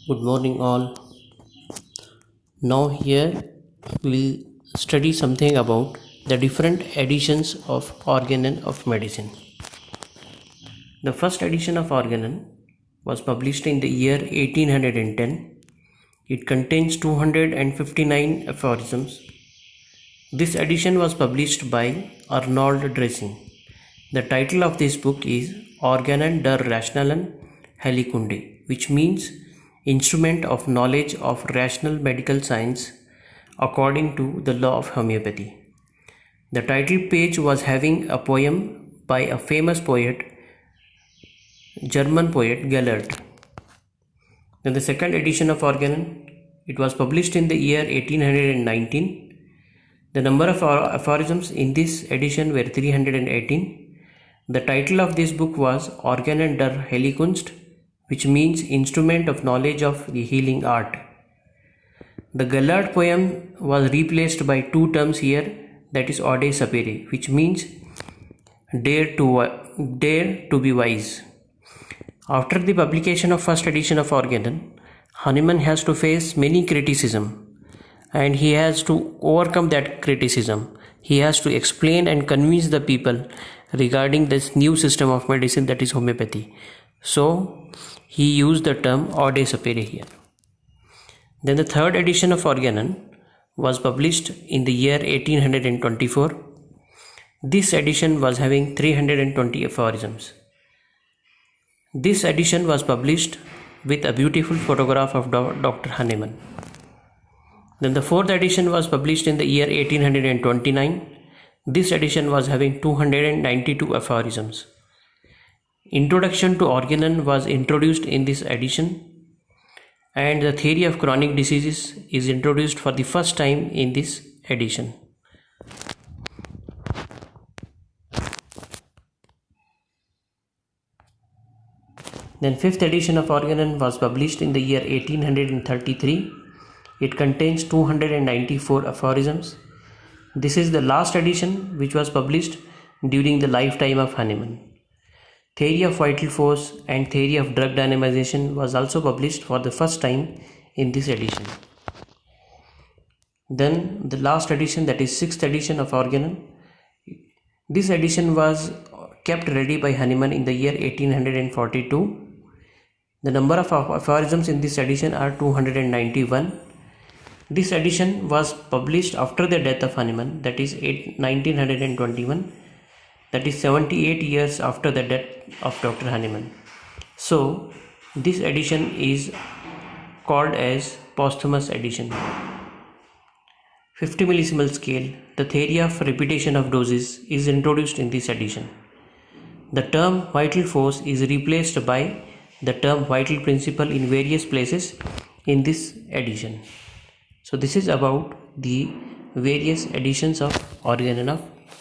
Good morning, all. Now, here we'll study something about the different editions of Organon of medicine. The first edition of Organon was published in the year 1810. It contains 259 aphorisms. This edition was published by Arnold Dressing. The title of this book is Organon der Rationalen Heilkunde, which means Instrument of Knowledge of Rational Medical Science according to the law of homeopathy. The title page was having a poem by a famous poet, German poet Gellert. Then the second edition of Organon, it was published in the year 1819. The number of aphorisms in this edition were 318. The title of this book was Organon der Heilkunst, which means Instrument of Knowledge of the Healing Art. The Gellert poem was replaced by two terms here, that is Ode sapere, which means dare to be wise. After the publication of first edition of Organon, Hahnemann has to face many criticism, and he has to overcome that criticism. He has to explain and convince the people regarding this new system of medicine, that is homeopathy. So he used the term Ode sapere here. Then the third edition of Organon was published in the year 1824. This edition was having 320 aphorisms. This edition was published with a beautiful photograph of Dr. Hahnemann. Then the fourth edition was published in the year 1829. This edition was having 292 aphorisms. Introduction to Organon was introduced in this edition, and the theory of chronic diseases is introduced for the first time in this edition. Then fifth edition of Organon was published in the year 1833. It contains 294 aphorisms. This is the last edition which was published during the lifetime of Hahnemann. Theory of vital force and theory of drug dynamization was also published for the first time in this edition. Then the last edition, that is sixth edition of Organon. This edition was kept ready by Hahnemann in the year 1842. The number of aphorisms in this edition are 291. This edition was published after the death of Hahnemann, that is 1921. That is 78 years after the death of Dr. Hahnemann. So this edition is called as posthumous edition. 50 millisimal scale, the theory of repetition of doses, is introduced in this edition. The term vital force is replaced by the term vital principle in various places in this edition. So this is about the various editions of Organon of